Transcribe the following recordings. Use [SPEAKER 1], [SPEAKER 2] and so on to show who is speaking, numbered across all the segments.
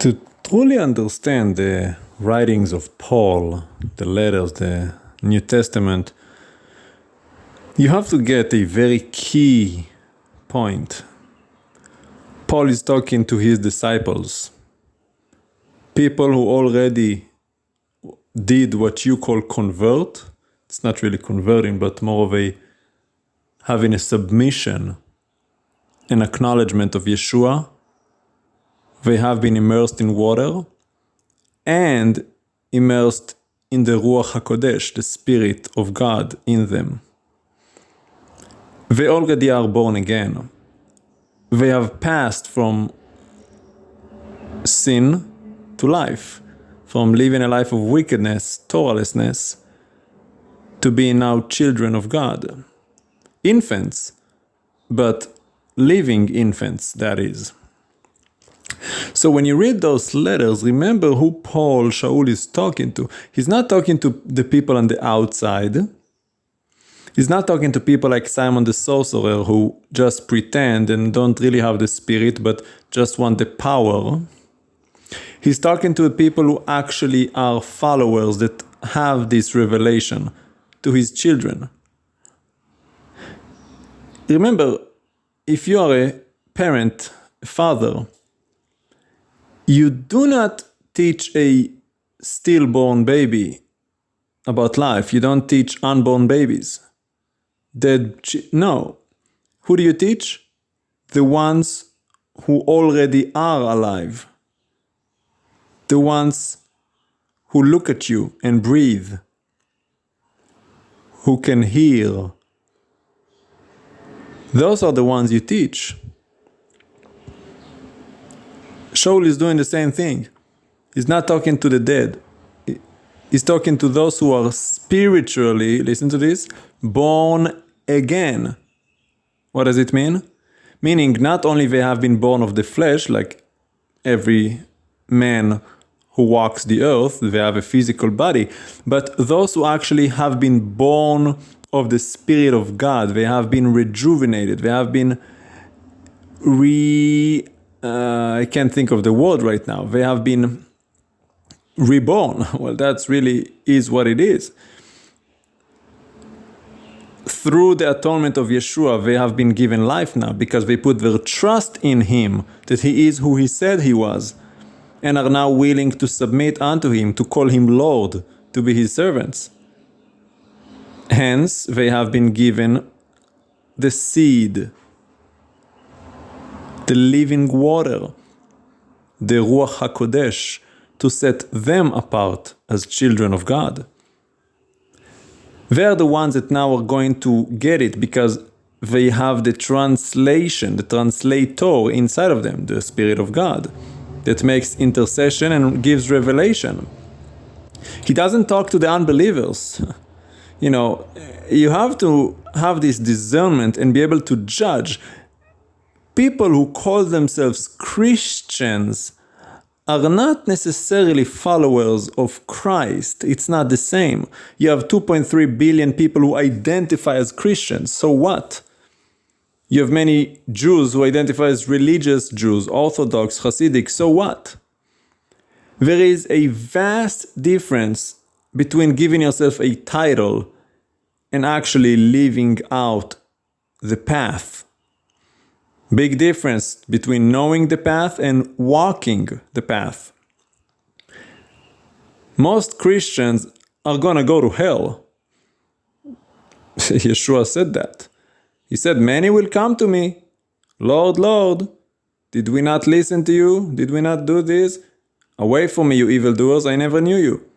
[SPEAKER 1] To truly understand the writings of Paul, the letters, the New Testament, you have to get a very key point. Paul is talking to his disciples, people who already did what you call convert. It's not really converting, but more of a having a submission, an acknowledgement of Yeshua. They have been immersed in water and immersed in the Ruach HaKodesh, the Spirit of God in them. They already are born again. They have passed from sin to life, from living a life of wickedness, Torahlessness, to being now children of God. Infants, but living infants, that is. So when you read those letters, remember who Paul Shaul is talking to. He's not talking to the people on the outside. He's not talking to people like Simon the Sorcerer who just pretend and don't really have the Spirit but just want the power. He's talking to the people who actually are followers that have this revelation, to his children. Remember, if you are a parent, a father, you do not teach a stillborn baby about life. You don't teach unborn babies. No. Who do you teach? The ones who already are alive. The ones who look at you and breathe. Who can hear. Those are the ones you teach. Shaul is doing the same thing. He's not talking to the dead. He's talking to those who are spiritually, listen to this, born again. What does it mean? Meaning not only they have been born of the flesh, like every man who walks the earth, they have a physical body, but those who actually have been born of the Spirit of God, they have been rejuvenated, they have been I can't think of the word right now. They have been reborn. Well, that's really is what it is. Through the atonement of Yeshua, they have been given life now because they put their trust in Him, that He is who He said He was, and are now willing to submit unto Him, to call Him Lord, to be His servants. Hence, they have been given the seed, the living water, the Ruach HaKodesh, to set them apart as children of God. They are the ones that now are going to get it because they have the translation, the translator inside of them, the Spirit of God, that makes intercession and gives revelation. He doesn't talk to the unbelievers. You have to have this discernment and be able to judge. People who call themselves Christians are not necessarily followers of Christ. It's not the same. You have 2.3 billion people who identify as Christians. So what? You have many Jews who identify as religious Jews, Orthodox, Hasidic. So what? There is a vast difference between giving yourself a title and actually living out the path. Big difference between knowing the path and walking the path. Most Christians are going to go to hell. Yeshua said that. He said, many will come to me. Lord, Lord, did we not listen to you? Did we not do this? Away from me, you evildoers, I never knew you.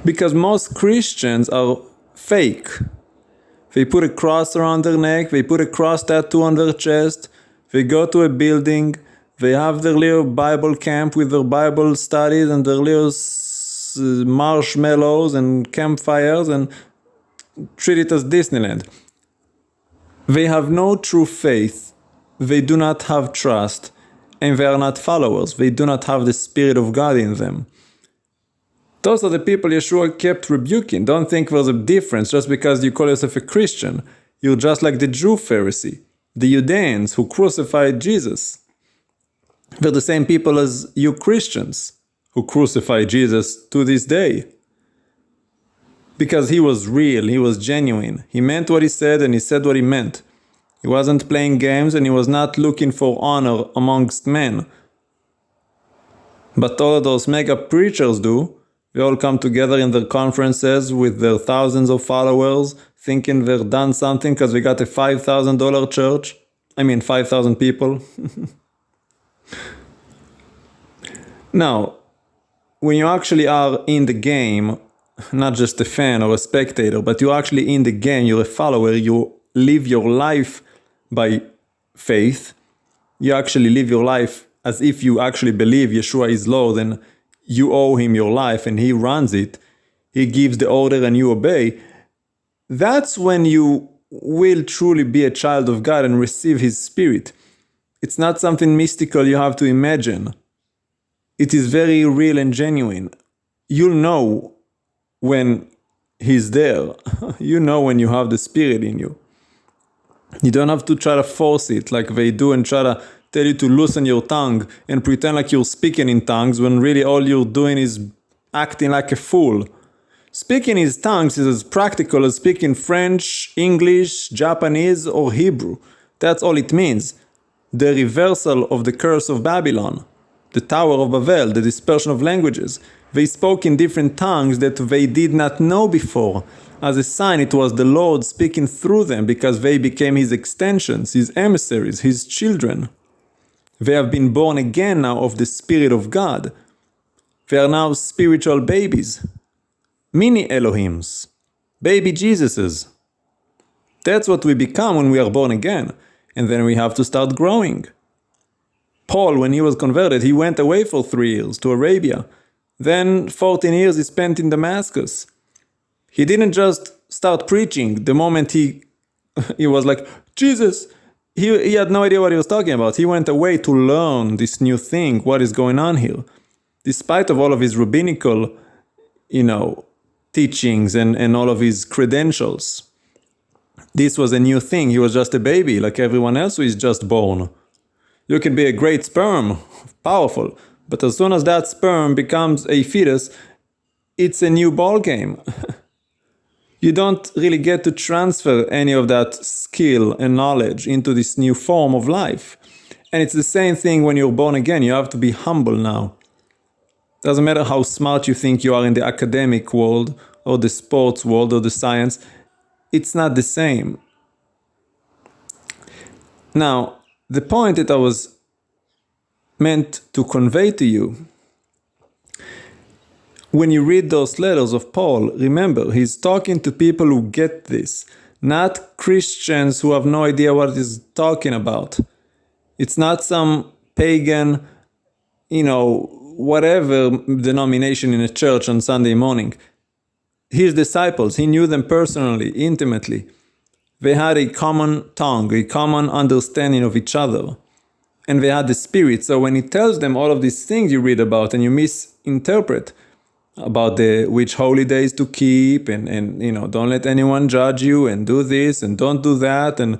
[SPEAKER 1] Because most Christians are fake. They put a cross around their neck, they put a cross tattoo on their chest, they go to a building, they have their little Bible camp with their Bible studies and their little marshmallows and campfires and treat it as Disneyland. They have no true faith, they do not have trust, and they are not followers. They do not have the Spirit of God in them. Those are the people Yeshua kept rebuking. Don't think there's a difference just because you call yourself a Christian. You're just like the Jew Pharisee, the Judeans who crucified Jesus. They're the same people as you Christians who crucify Jesus to this day. Because he was real, he was genuine. He meant what he said and he said what he meant. He wasn't playing games and he was not looking for honor amongst men. But all of those mega preachers do. They all come together in their conferences with their thousands of followers, thinking they've done something because we got a $5,000 church. 5,000 people. Now, when you actually are in the game, not just a fan or a spectator, but you're actually in the game, you're a follower, you live your life by faith, you actually live your life as if you actually believe Yeshua is Lord and you owe him your life and he runs it, he gives the order and you obey, that's when you will truly be a child of God and receive his spirit. It's not something mystical you have to imagine. It is very real and genuine. You'll know when he's there. You know when you have the spirit in you. You don't have to try to force it like they do and try to tell you to loosen your tongue and pretend like you're speaking in tongues when really all you're doing is acting like a fool. Speaking in tongues is as practical as speaking French, English, Japanese, or Hebrew. That's all it means. The reversal of the curse of Babylon, the Tower of Babel, the dispersion of languages. They spoke in different tongues that they did not know before. As a sign, it was the Lord speaking through them because they became his extensions, his emissaries, his children. They have been born again now of the Spirit of God. They are now spiritual babies. Mini Elohims. Baby Jesuses. That's what we become when we are born again. And then we have to start growing. Paul, when he was converted, he went away for 3 years to Arabia. Then 14 years he spent in Damascus. He didn't just start preaching the moment he was like, Jesus. He had no idea what he was talking about. He went away to learn this new thing, what is going on here. Despite of all of his rabbinical, teachings and all of his credentials. This was a new thing. He was just a baby like everyone else who is just born. You can be a great sperm, powerful, but as soon as that sperm becomes a fetus, it's a new ball game. You don't really get to transfer any of that skill and knowledge into this new form of life. And it's the same thing when you're born again. You have to be humble now. Doesn't matter how smart you think you are in the academic world or the sports world or the science. It's not the same. Now, the point that I was meant to convey to you, when you read those letters of Paul, remember, he's talking to people who get this, not Christians who have no idea what he's talking about. It's not some pagan, whatever denomination in a church on Sunday morning. His disciples, he knew them personally, intimately. They had a common tongue, a common understanding of each other. And they had the Spirit. So when he tells them all of these things you read about and you misinterpret about which holy days to keep and don't let anyone judge you and do this and don't do that and,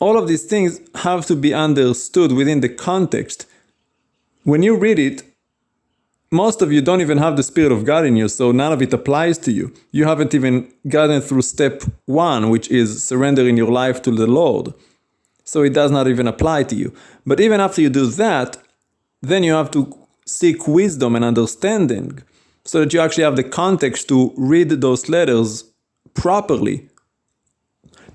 [SPEAKER 1] all of these things have to be understood within the context. When you read it, most of you don't even have the Spirit of God in you, so none of it applies to you. You haven't even gotten through step 1, which is surrendering your life to the Lord. So it does not even apply to you. But even after you do that, then you have to seek wisdom and understanding so that you actually have the context to read those letters properly,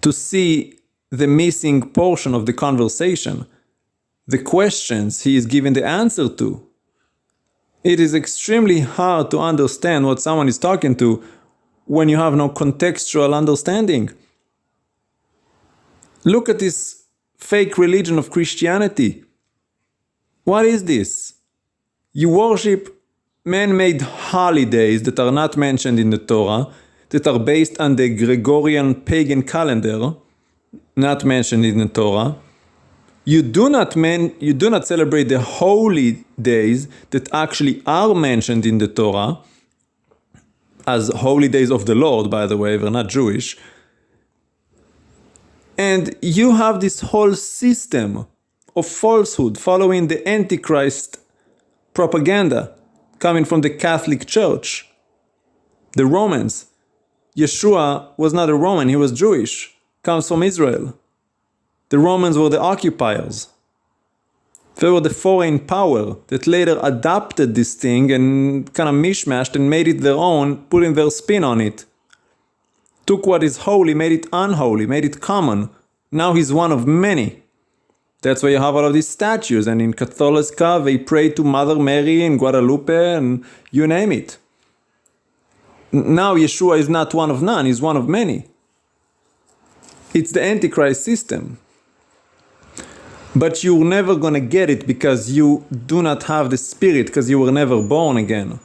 [SPEAKER 1] to see the missing portion of the conversation, the questions he is giving the answer to. It is extremely hard to understand what someone is talking to when you have no contextual understanding. Look at this fake religion of Christianity. What is this? You worship man-made holidays that are not mentioned in the Torah, that are based on the Gregorian pagan calendar, not mentioned in the Torah. You do not celebrate the holy days that actually are mentioned in the Torah, as holy days of the Lord, by the way, they're not Jewish. And you have this whole system of falsehood, following the Antichrist propaganda coming from the Catholic Church. The Romans. Yeshua was not a Roman, he was Jewish, comes from Israel. The Romans were the occupiers. They were the foreign power that later adopted this thing and kind of mishmashed and made it their own, putting their spin on it. Took what is holy, made it unholy, made it common. Now he's one of many. That's why you have all of these statues, and in Catholicism they pray to Mother Mary in Guadalupe and you name it. Now Yeshua is not one of none, he's one of many. It's the Antichrist system. But you're never gonna get it because you do not have the Spirit, because you were never born again.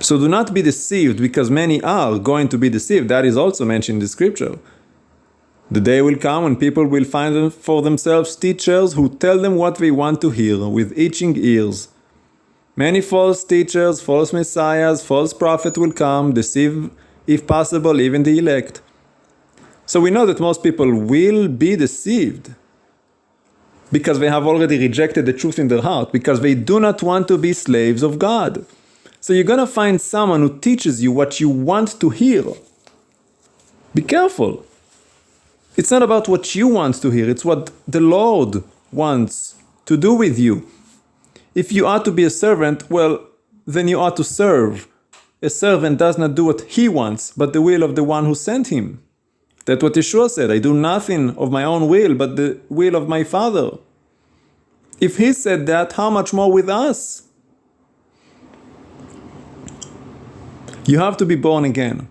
[SPEAKER 1] So do not be deceived, because many are going to be deceived. That is also mentioned in the scripture. The day will come when people will find for themselves teachers who tell them what they want to hear with itching ears. Many false teachers, false messiahs, false prophets will come, deceive, if possible, even the elect. So we know that most people will be deceived because they have already rejected the truth in their heart, because they do not want to be slaves of God. So you're going to find someone who teaches you what you want to hear. Be careful. It's not about what you want to hear, it's what the Lord wants to do with you. If you ought to be a servant, well, then you ought to serve. A servant does not do what he wants, but the will of the one who sent him. That's what Yeshua said. I do nothing of my own will, but the will of my Father. If he said that, how much more with us? You have to be born again.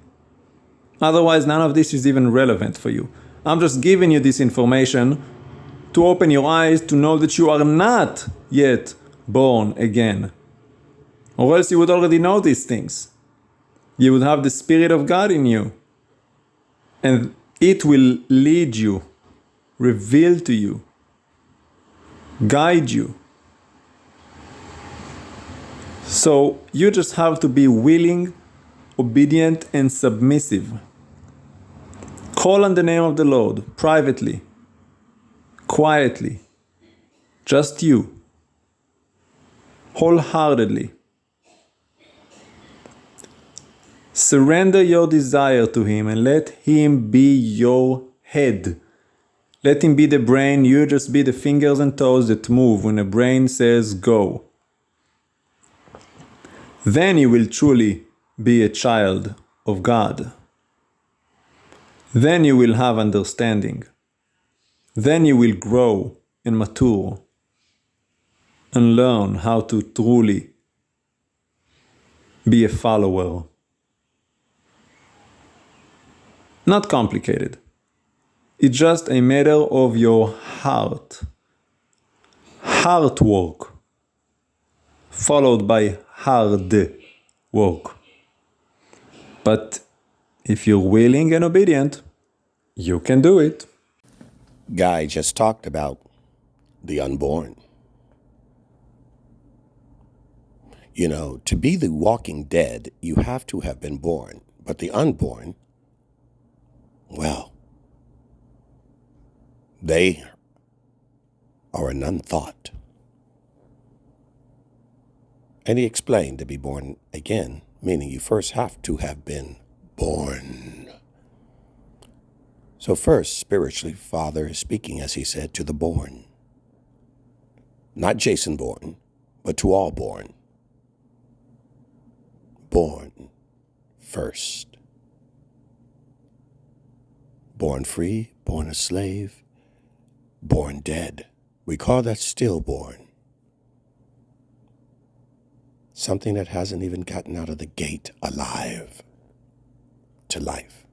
[SPEAKER 1] Otherwise, none of this is even relevant for you. I'm just giving you this information to open your eyes to know that you are not yet born again. Or else you would already know these things. You would have the Spirit of God in you. And it will lead you, reveal to you, guide you. So you just have to be willing, obedient, and submissive. Call on the name of the Lord privately, quietly, just you, wholeheartedly. Surrender your desire to Him and let Him be your head. Let Him be the brain, you just be the fingers and toes that move when the brain says go. Then you will truly be a child of God. Then you will have understanding. Then you will grow and mature and learn how to truly be a follower. Not complicated. It's just a matter of your heart. Heart work, followed by hard work. But if you're willing and obedient, you can do it.
[SPEAKER 2] Guy just talked about the unborn. You know, to be the walking dead, you have to have been born. But the unborn, well, they are an unthought. And he explained to be born again, meaning you first have to have been born. So first, spiritually, Father is speaking, as he said, to the born. Not Jason Bourne, but to all born. Born first. Born free, born a slave, born dead. We call that stillborn. Something that hasn't even gotten out of the gate alive to life.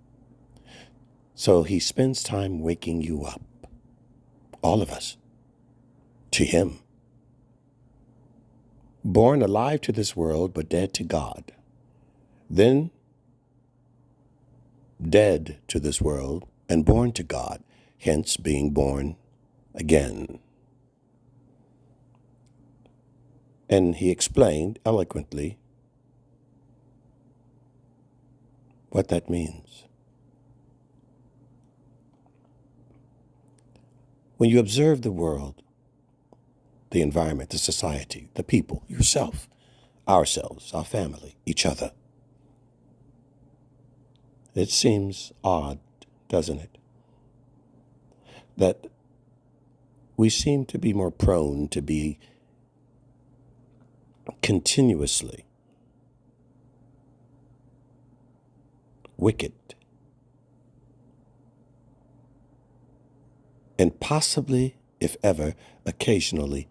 [SPEAKER 2] So he spends time waking you up, all of us, to him. Born alive to this world, but dead to God. Then dead to this world and born to God, hence being born again. And he explained eloquently what that means. When you observe the world, the environment, the society, the people, yourself, ourselves, our family, each other, it seems odd, doesn't it, that we seem to be more prone to be continuously wicked and possibly, if ever, occasionally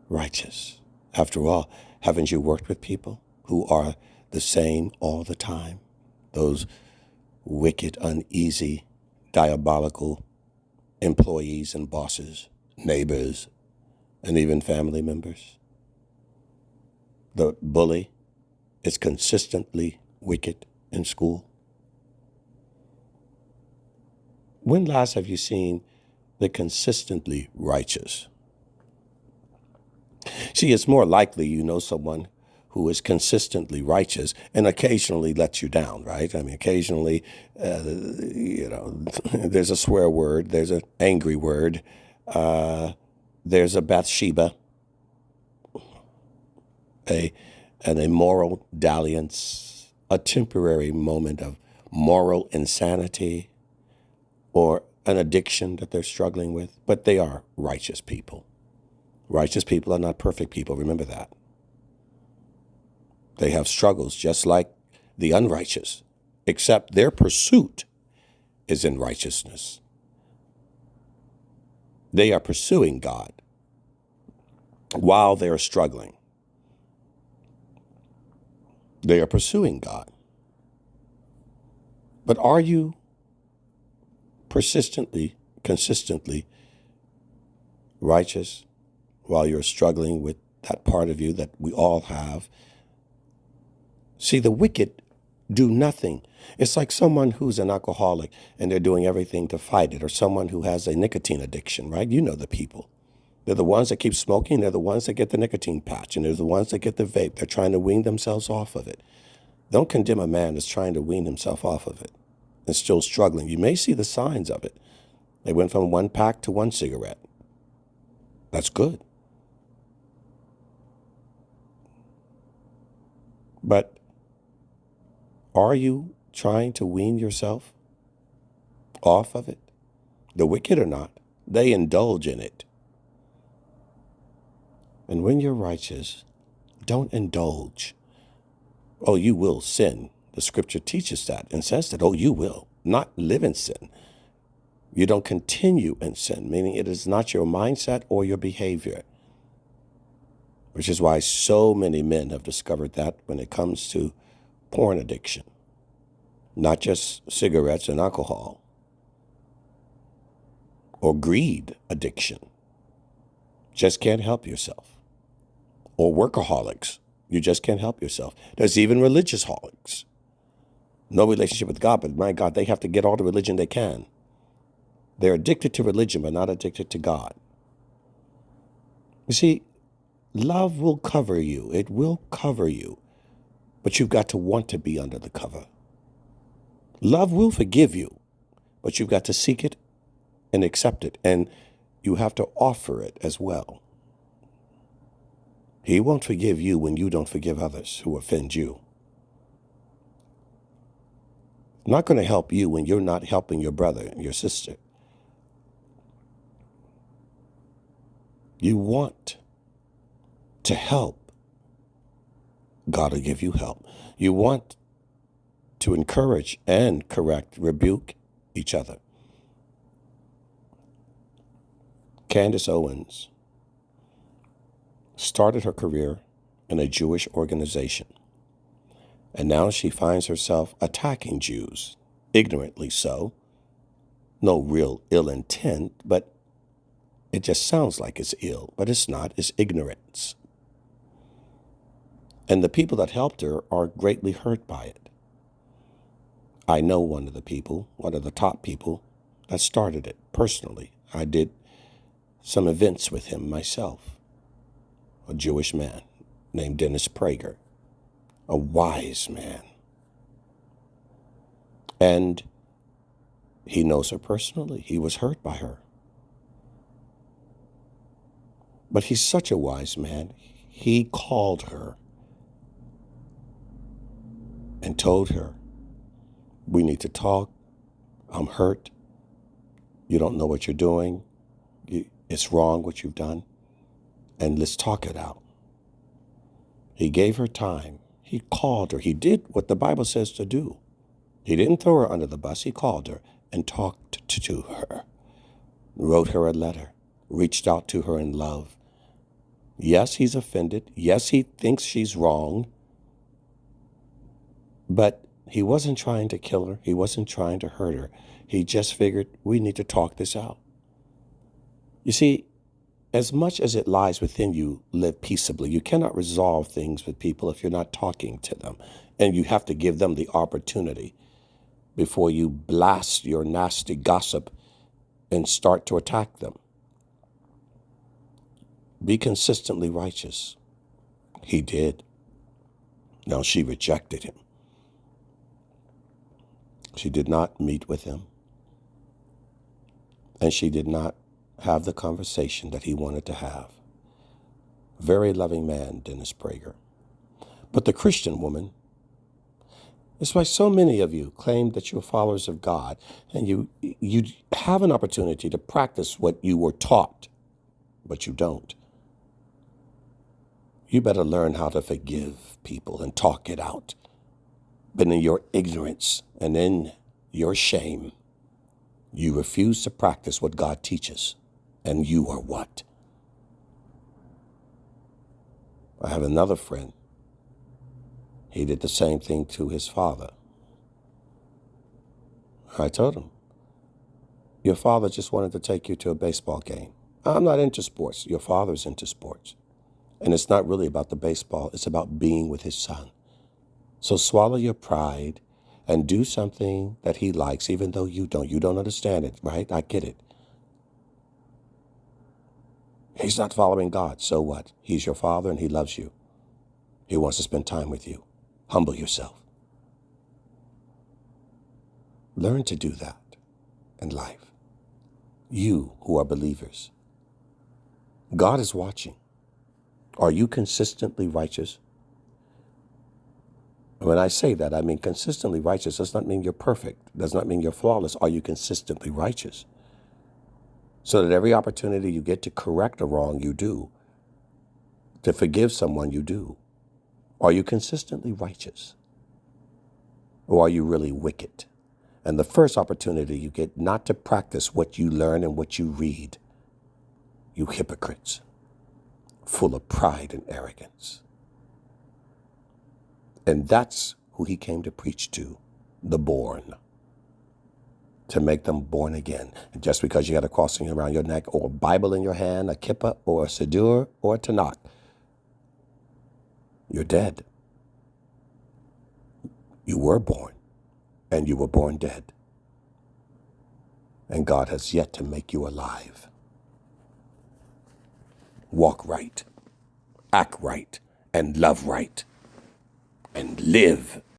[SPEAKER 2] righteous. After all, haven't you worked with people who are the same all the time? Those wicked, uneasy, diabolical employees and bosses, neighbors, and even family members. The bully is consistently wicked in school. When last have you seen the consistently righteous? See, it's more likely you know someone who is consistently righteous and occasionally lets you down, right? I mean, occasionally, there's a swear word, there's an angry word, there's a Bathsheba, an immoral dalliance, a temporary moment of moral insanity, or an addiction that they're struggling with, but they are righteous people. Righteous people are not perfect people, remember that. They have struggles just like the unrighteous, except their pursuit is in righteousness. They are pursuing God while they are struggling. They are pursuing God. But are you persistently, consistently righteous while you're struggling with that part of you that we all have? See, the wicked do nothing. It's like someone who's an alcoholic and they're doing everything to fight it, or someone who has a nicotine addiction, right? You know the people. They're the ones that keep smoking. They're the ones that get the nicotine patch, and they're the ones that get the vape. They're trying to wean themselves off of it. Don't condemn a man that's trying to wean himself off of it and still struggling. You may see the signs of it. They went from one pack to one cigarette. That's good. But are you trying to wean yourself off of it? The wicked or not, they indulge in it. And when you're righteous, don't indulge. Oh, you will sin. The scripture teaches that and says that, oh, you will not live in sin. You don't continue in sin, meaning it is not your mindset or your behavior, which is why so many men have discovered that when it comes to porn addiction, not just cigarettes and alcohol, or greed addiction. Just can't help yourself. Or workaholics. You just can't help yourself. There's even religious holics. No relationship with God, but my God, they have to get all the religion they can. They're addicted to religion, but not addicted to God. You see, love will cover you. It will cover you. But you've got to want to be under the cover. Love will forgive you, but you've got to seek it and accept it. And you have to offer it as well. He won't forgive you when you don't forgive others who offend you. Not going to help you when you're not helping your brother and your sister. You want to help. God will give you help. You want to encourage and correct, rebuke each other. Candace Owens started her career in a Jewish organization, and now she finds herself attacking Jews, ignorantly so. No real ill intent, but it just sounds like it's ill, but it's not. It's ignorance. And the people that helped her are greatly hurt by it. I know one of the top people that started it personally. I did some events with him myself. A Jewish man named Dennis Prager, a wise man. And he knows her personally. He was hurt by her. But he's such a wise man. He called her and told her, we need to talk. I'm hurt. You don't know what you're doing. It's wrong what you've done. And let's talk it out. He gave her time. He called her. He did what the Bible says to do. He didn't throw her under the bus. He called her and talked to her, wrote her a letter, reached out to her in love. Yes, he's offended. Yes, he thinks she's wrong. But he wasn't trying to kill her. He wasn't trying to hurt her. He just figured, we need to talk this out. You see, as much as it lies within you, live peaceably. You cannot resolve things with people if you're not talking to them. And you have to give them the opportunity before you blast your nasty gossip and start to attack them. Be consistently righteous. He did. Now she rejected him. She did not meet with him. And she did not have the conversation that he wanted to have. Very loving man, Dennis Prager. But the Christian woman, it's why so many of you claim that you're followers of God, and you have an opportunity to practice what you were taught, but you don't. You better learn how to forgive people and talk it out. But in your ignorance and in your shame, you refuse to practice what God teaches. And you are what? I have another friend. He did the same thing to his father. I told him, your father just wanted to take you to a baseball game. I'm not into sports. Your father's into sports. And it's not really about the baseball. It's about being with his son. So swallow your pride and do something that he likes, even though you don't. You don't understand it, right? I get it. He's not following God. So what? He's your father and he loves you. He wants to spend time with you. Humble yourself. Learn to do that in life. You who are believers. God is watching. Are you consistently righteous? When I say that, I mean consistently righteous does not mean you're perfect. Does not mean you're flawless. Are you consistently righteous? So that every opportunity you get to correct a wrong, you do. To forgive someone, you do. Are you consistently righteous? Or are you really wicked? And the first opportunity you get not to practice what you learn and what you read, you hypocrites, full of pride and arrogance. And that's who he came to preach to, the born. To make them born again. And just because you got a crossing around your neck or a Bible in your hand, a kippah or a siddur or a tanakh, you're dead. You were born and you were born dead. And God has yet to make you alive. Walk right, act right, and love right, and live